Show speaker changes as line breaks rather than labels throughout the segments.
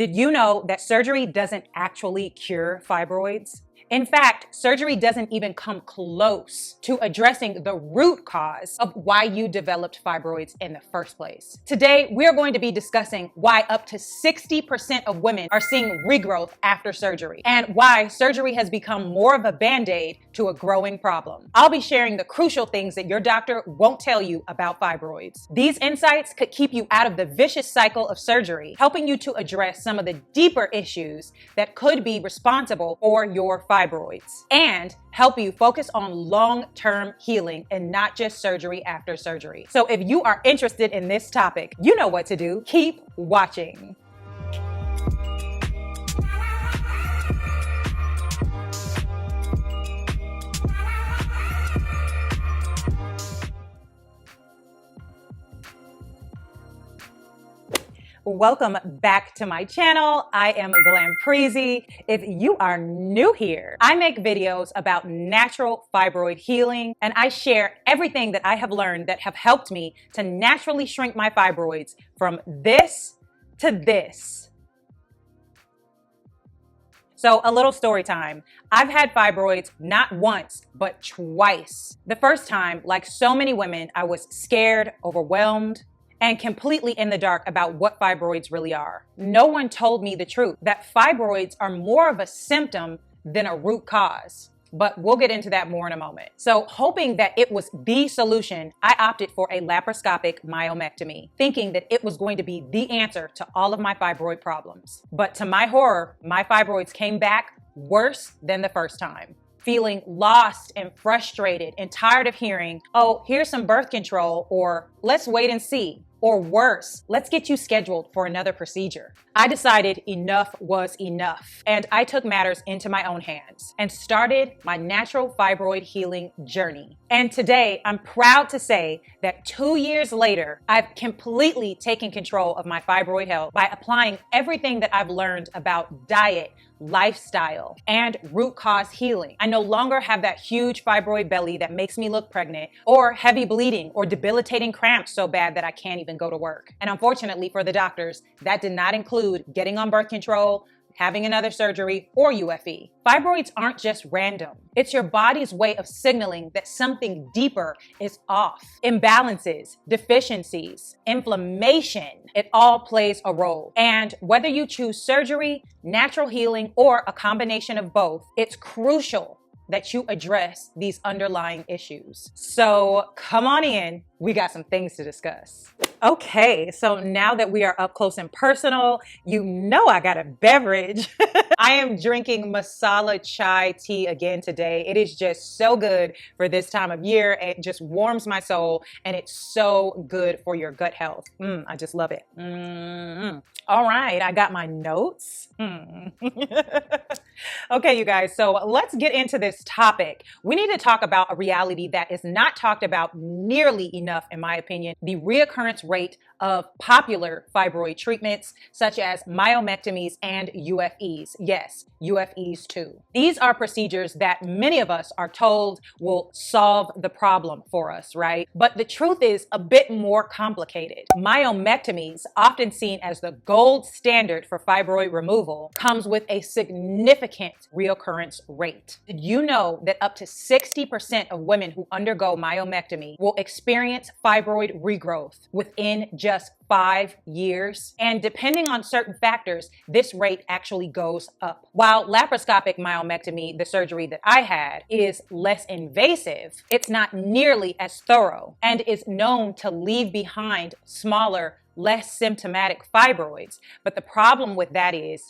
Did you know that surgery doesn't actually cure fibroids? In fact, surgery doesn't even come close to addressing the root cause of why you developed fibroids in the first place. Today, we're going to be discussing why up to 60% of women are seeing regrowth after surgery and why surgery has become more of a band-aid to a growing problem. I'll be sharing the crucial things that your doctor won't tell you about fibroids. These insights could keep you out of the vicious cycle of surgery, helping you to address some of the deeper issues that could be responsible for your fibroids and help you focus on long-term healing and not just surgery after surgery. So if you are interested in this topic, you know what to do. Keep watching. Welcome back to my channel. I am Glampreezy. If you are new here, I make videos about natural fibroid healing, and I share everything that I have learned that have helped me to naturally shrink my fibroids from this to this. So a little story time. I've had fibroids not once, but twice. The first time, like so many women, I was scared, overwhelmed, and completely in the dark about what fibroids really are. No one told me the truth, that fibroids are more of a symptom than a root cause. But we'll get into that more in a moment. So hoping that it was the solution, I opted for a laparoscopic myomectomy, thinking that it was going to be the answer to all of my fibroid problems. But to my horror, my fibroids came back worse than the first time. Feeling lost and frustrated and tired of hearing, oh, here's some birth control, or let's wait and see. Or worse, let's get you scheduled for another procedure. I decided enough was enough, and I took matters into my own hands and started my natural fibroid healing journey. And today, I'm proud to say that 2 years later, I've completely taken control of my fibroid health by applying everything that I've learned about diet, lifestyle, and root cause healing. I no longer have that huge fibroid belly that makes me look pregnant, or heavy bleeding or debilitating cramps so bad that I can't even go to work. And unfortunately for the doctors, that did not include getting on birth control, having another surgery, or UFE. Fibroids aren't just random. It's your body's way of signaling that something deeper is off. Imbalances, deficiencies, inflammation, it all plays a role. And whether you choose surgery, natural healing, or a combination of both, it's crucial that you address these underlying issues. So come on in, we got some things to discuss. Okay, so now that we are up close and personal, you know I got a beverage. I am drinking masala chai tea again today. It is just so good for this time of year. It just warms my soul, and it's so good for your gut health. I just love it. All right, I got my notes. Okay, you guys, so let's get into this topic. We need to talk about a reality that is not talked about nearly enough, in my opinion, the reoccurrence rate of popular fibroid treatments such as myomectomies and UFEs. Yes, UFEs too. These are procedures that many of us are told will solve the problem for us, right? But the truth is a bit more complicated. Myomectomies, often seen as the gold standard for fibroid removal, comes with a significant reoccurrence rate. Did you know that up to 60% of women who undergo myomectomy will experience fibroid regrowth within just 5 years? And depending on certain factors, this rate actually goes up. While laparoscopic myomectomy, the surgery that I had, is less invasive, it's not nearly as thorough and is known to leave behind smaller, less symptomatic fibroids. But the problem with that is,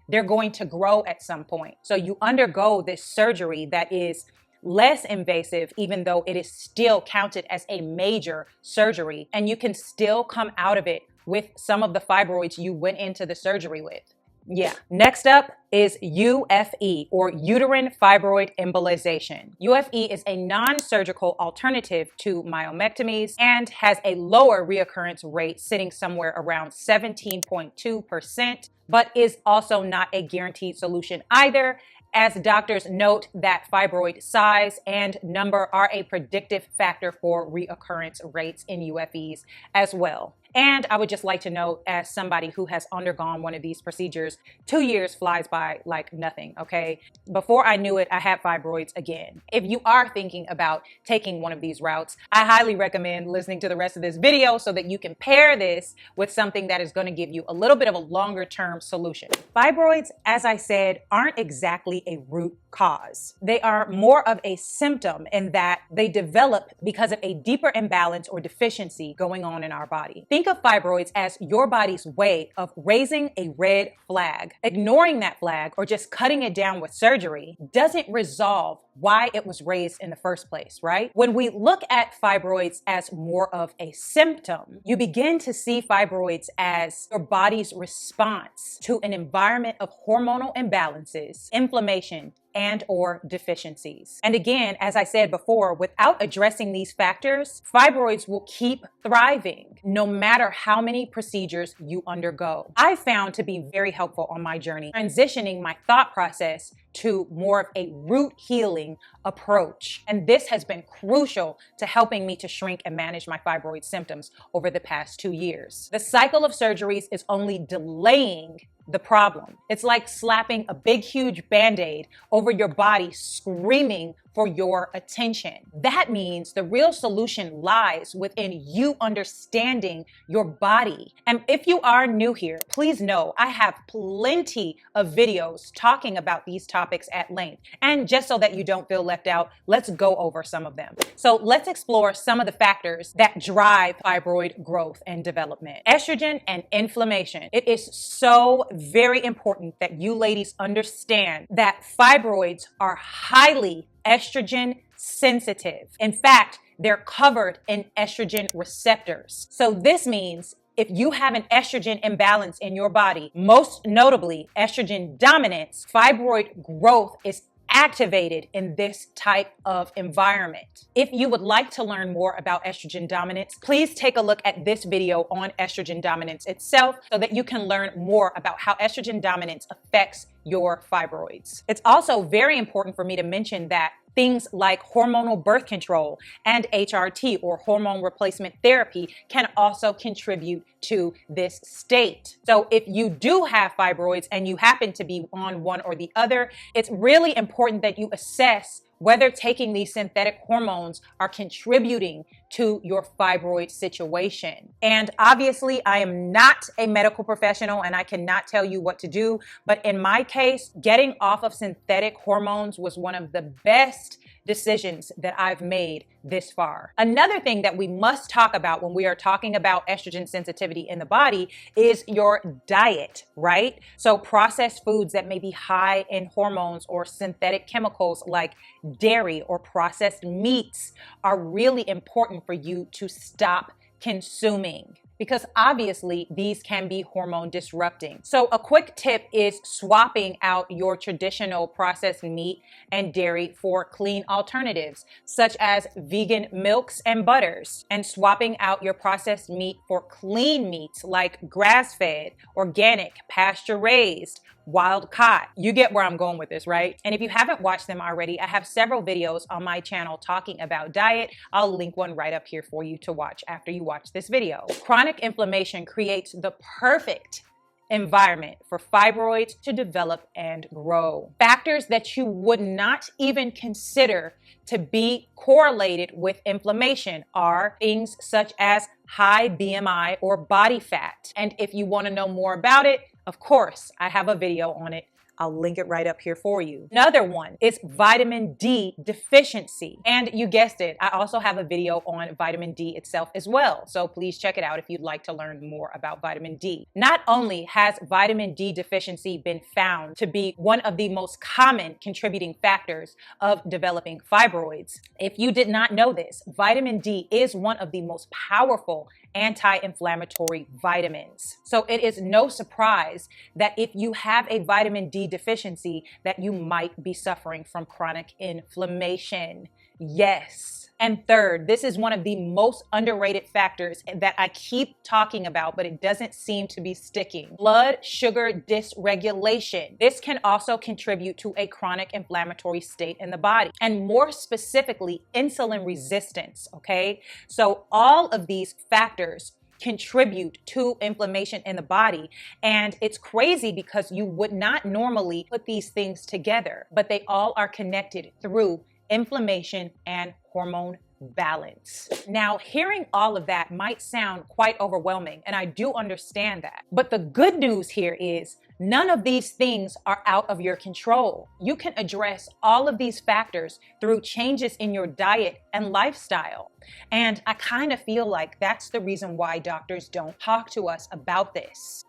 they're going to grow at some point. So you undergo this surgery that is less invasive, even though it is still counted as a major surgery, and you can still come out of it with some of the fibroids you went into the surgery with. Yeah. Next up is UFE, or uterine fibroid embolization. UFE is a non-surgical alternative to myomectomies and has a lower reoccurrence rate, sitting somewhere around 17.2%, but is also not a guaranteed solution either, as doctors note that fibroid size and number are a predictive factor for reoccurrence rates in UFEs as well. And I would just like to note, as somebody who has undergone one of these procedures, 2 years flies by like nothing, okay? Before I knew it, I had fibroids again. If you are thinking about taking one of these routes, I highly recommend listening to the rest of this video so that you can pair this with something that is going to give you a little bit of a longer term solution. Fibroids, as I said, aren't exactly a root cause. They are more of a symptom in that they develop because of a deeper imbalance or deficiency going on in our body. Think of fibroids as your body's way of raising a red flag. Ignoring that flag or just cutting it down with surgery doesn't resolve why it was raised in the first place, right? When we look at fibroids as more of a symptom, you begin to see fibroids as your body's response to an environment of hormonal imbalances, inflammation, and or deficiencies. And again, as I said before, without addressing these factors, fibroids will keep thriving no matter how many procedures you undergo. I found to be very helpful on my journey, transitioning my thought process to more of a root healing approach. And this has been crucial to helping me to shrink and manage my fibroid symptoms over the past 2 years. The cycle of surgeries is only delaying the problem. It's like slapping a big, huge Band-Aid over your body, screaming for your attention. That means the real solution lies within you understanding your body. And if you are new here, please know I have plenty of videos talking about these topics at length. And just so that you don't feel left out, let's go over some of them. So let's explore some of the factors that drive fibroid growth and development. Estrogen and inflammation. It is so very important that you ladies understand that fibroids are highly estrogen sensitive. In fact, they're covered in estrogen receptors. So this means if you have an estrogen imbalance in your body, most notably estrogen dominance, fibroid growth is activated in this type of environment. If you would like to learn more about estrogen dominance, please take a look at this video on estrogen dominance itself so that you can learn more about how estrogen dominance affects your fibroids. It's also very important for me to mention that things like hormonal birth control and HRT, or hormone replacement therapy, can also contribute to this state. So if you do have fibroids and you happen to be on one or the other, it's really important that you assess whether taking these synthetic hormones are contributing to your fibroid situation. And obviously, I am not a medical professional and I cannot tell you what to do, but in my case, getting off of synthetic hormones was one of the best decisions that I've made this far. Another thing that we must talk about when we are talking about estrogen sensitivity in the body is your diet, right? So processed foods that may be high in hormones or synthetic chemicals like dairy or processed meats are really important for you to stop consuming, because obviously these can be hormone disrupting. So a quick tip is swapping out your traditional processed meat and dairy for clean alternatives, such as vegan milks and butters, and swapping out your processed meat for clean meats like grass-fed, organic, pasture-raised, wild caught. You get where I'm going with this, right? And if you haven't watched them already, I have several videos on my channel talking about diet. I'll link one right up here for you to watch after you watch this video. Chronic inflammation creates the perfect environment for fibroids to develop and grow. Factors that you would not even consider to be correlated with inflammation are things such as high BMI or body fat. And if you want to know more about it, of course, I have a video on it. I'll link it right up here for you. Another one is vitamin D deficiency. And you guessed it, I also have a video on vitamin D itself as well. So please check it out if you'd like to learn more about vitamin D. Not only has vitamin D deficiency been found to be one of the most common contributing factors of developing fibroids, if you did not know this, vitamin D is one of the most powerful anti-inflammatory vitamins. So it is no surprise that if you have a vitamin D deficiency, that you might be suffering from chronic inflammation. Yes. And third, this is one of the most underrated factors that I keep talking about, but it doesn't seem to be sticking. Blood sugar dysregulation. This can also contribute to a chronic inflammatory state in the body, and more specifically, insulin resistance, okay? So all of these factors contribute to inflammation in the body. And it's crazy because you would not normally put these things together, but they all are connected through inflammation and hormone balance. Now, hearing all of that might sound quite overwhelming, and I do understand that. But the good news here is none of these things are out of your control. You can address all of these factors through changes in your diet and lifestyle. And I kind of feel like that's the reason why doctors don't talk to us about this.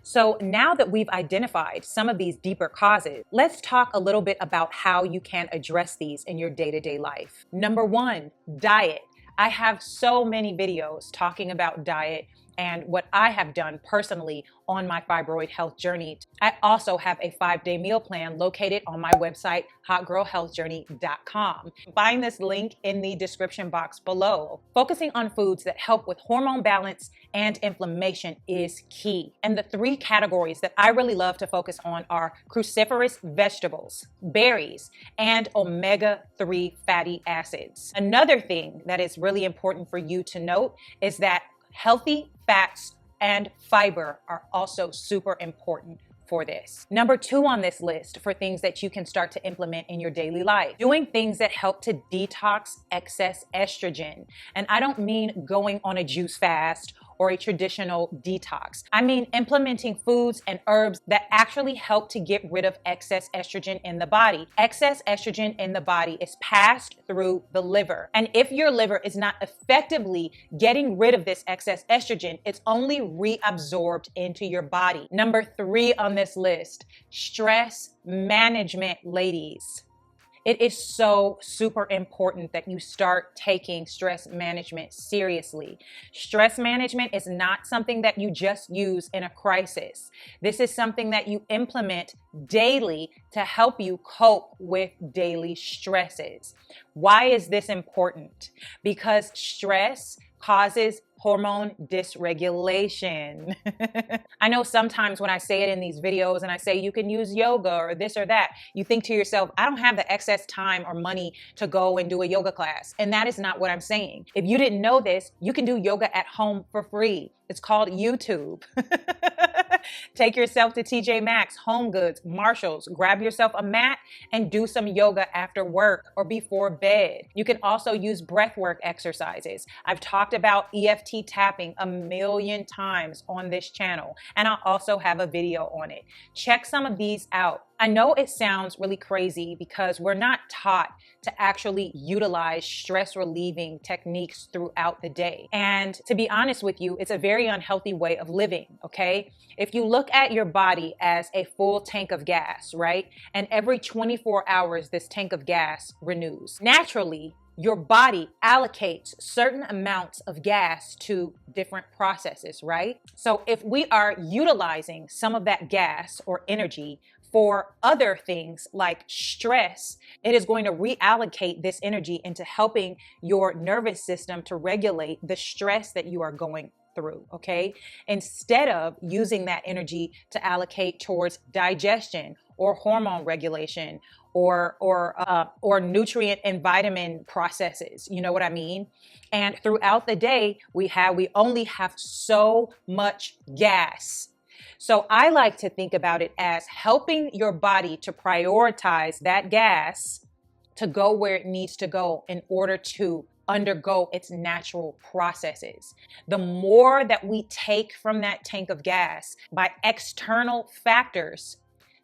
So now that we've identified some of these deeper causes, let's talk a little bit about how you can address these in your day-to-day life. Number one, diet. I have so many videos talking about diet and what I have done personally on my fibroid health journey. I also have a 5-day meal plan located on my website, hotgirlhealthjourney.com. Find this link in the description box below. Focusing on foods that help with hormone balance and inflammation is key. And the 3 categories that I really love to focus on are cruciferous vegetables, berries, and omega-3 fatty acids. Another thing that is really important for you to note is that healthy fats and fiber are also super important for this. Number 2 on this list for things that you can start to implement in your daily life, doing things that help to detox excess estrogen. And I don't mean going on a juice fast or a traditional detox. I mean implementing foods and herbs that actually help to get rid of excess estrogen in the body. Excess estrogen in the body is passed through the liver. And if your liver is not effectively getting rid of this excess estrogen, it's only reabsorbed into your body. Number 3 on this list, stress management, ladies. It is so super important that you start taking stress management seriously. Stress management is not something that you just use in a crisis. This is something that you implement daily to help you cope with daily stresses. Why is this important? Because stress causes hormone dysregulation. I know sometimes when I say it in these videos and I say you can use yoga or this or that, you think to yourself, I don't have the excess time or money to go and do a yoga class. And that is not what I'm saying. If you didn't know this, you can do yoga at home for free. It's called YouTube. Take yourself to TJ Maxx, Home Goods, Marshalls, grab yourself a mat and do some yoga after work or before bed. You can also use breathwork exercises. I've talked about EFT tapping a million times on this channel, and I also have a video on it. Check some of these out. I know it sounds really crazy because we're not taught to actually utilize stress relieving techniques throughout the day. And to be honest with you, it's a very unhealthy way of living, okay? If you look at your body as a full tank of gas, right? And every 24 hours, this tank of gas renews. Naturally, your body allocates certain amounts of gas to different processes, right? So if we are utilizing some of that gas or energy for other things like stress, it is going to reallocate this energy into helping your nervous system to regulate the stress that you are going through, okay? Instead of using that energy to allocate towards digestion or hormone regulation or nutrient and vitamin processes, you know what I mean? And throughout the day, we only have so much gas. So I like to think about it as helping your body to prioritize that gas to go where it needs to go in order to undergo its natural processes. The more that we take from that tank of gas by external factors,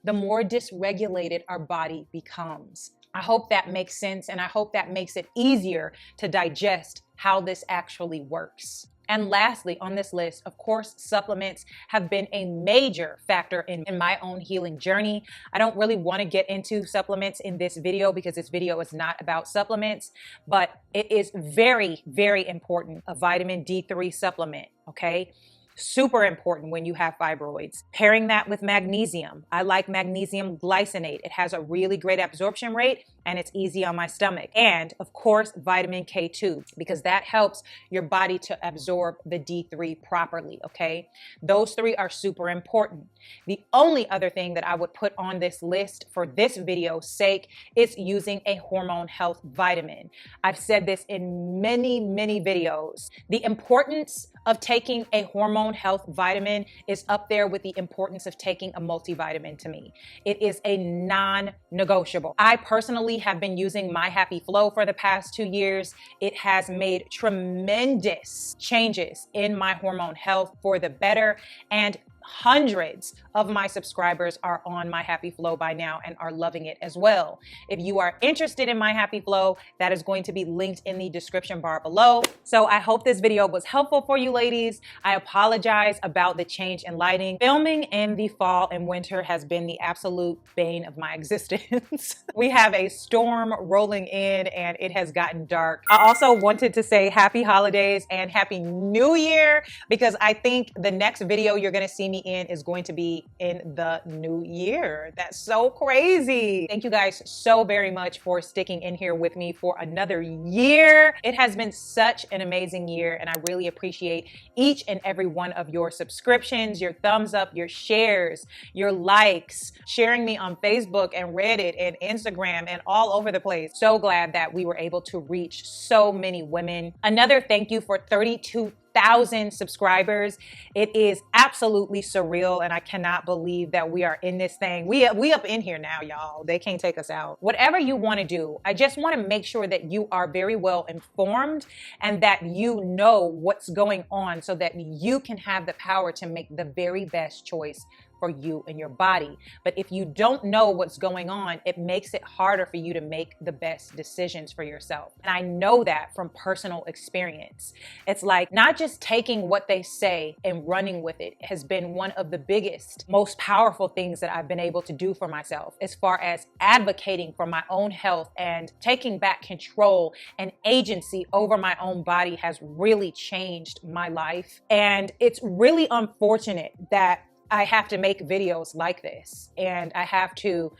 the more dysregulated our body becomes. I hope that makes sense, and I hope that makes it easier to digest how this actually works. And lastly, on this list, of course, supplements have been a major factor in my own healing journey. I don't really want to get into supplements in this video because this video is not about supplements, but it is very, very important, a vitamin D3 supplement, okay? super important when you have fibroids. Pairing that with magnesium. I like magnesium glycinate. It has a really great absorption rate and it's easy on my stomach. And of course, vitamin K2, because that helps your body to absorb the D3 properly, okay? Those three are super important. The only other thing that I would put on this list for this video's sake is using a hormone health vitamin. I've said this in many videos. The importance of taking a hormone health vitamin is up there with the importance of taking a multivitamin to me. It is a non-negotiable. I personally have been using My Happy Flow for the past 2 years. It has made tremendous changes in my hormone health for the better, and hundreds of my subscribers are on My Happy Flow by now and are loving it as well. If you are interested in My Happy Flow, that is going to be linked in the description bar below. So I hope this video was helpful for you ladies. I apologize about the change in lighting. Filming in the fall and winter has been the absolute bane of my existence. We have a storm rolling in and it has gotten dark. I also wanted to say happy holidays and happy new year, because I think the next video you're going to see me in is going to be in the new year. That's so crazy. Thank you guys so very much for sticking in here with me for another year. It has been such an amazing year and I really appreciate each and every one of your subscriptions, your thumbs up, your shares, your likes, sharing me on Facebook and Reddit and Instagram and all over the place. So glad that we were able to reach so many women. Another thank you for 32,000 subscribers. It is absolutely surreal and I cannot believe that we are in this thing. We up in here now, y'all. They can't take us out. Whatever you want to do, I just want to make sure that you are very well informed and that you know what's going on so that you can have the power to make the very best choice for you and your body. But if you don't know what's going on, it makes it harder for you to make the best decisions for yourself. And I know that from personal experience. It's like not just taking what they say and running with it has been one of the biggest, most powerful things that I've been able to do for myself as far as advocating for my own health and taking back control and agency over my own body has really changed my life. And it's really unfortunate that I have to make videos like this and I have to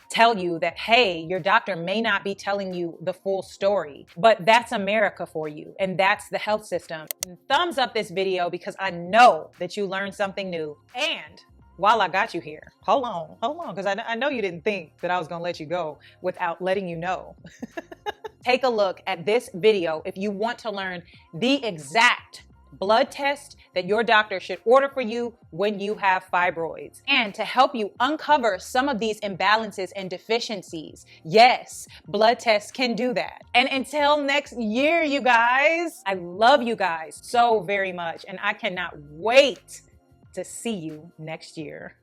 tell you that, hey, your doctor may not be telling you the full story, but that's America for you and that's the health system. And thumbs up this video because I know that you learned something new. And while I got you here, hold on, because I know you didn't think that I was gonna let you go without letting you know. Take a look at this video if you want to learn the exact blood test that your doctor should order for you when you have fibroids, and to help you uncover some of these imbalances and deficiencies. Yes, blood tests can do that. And until next year, you guys, I love you guys so very much and I cannot wait to see you next year.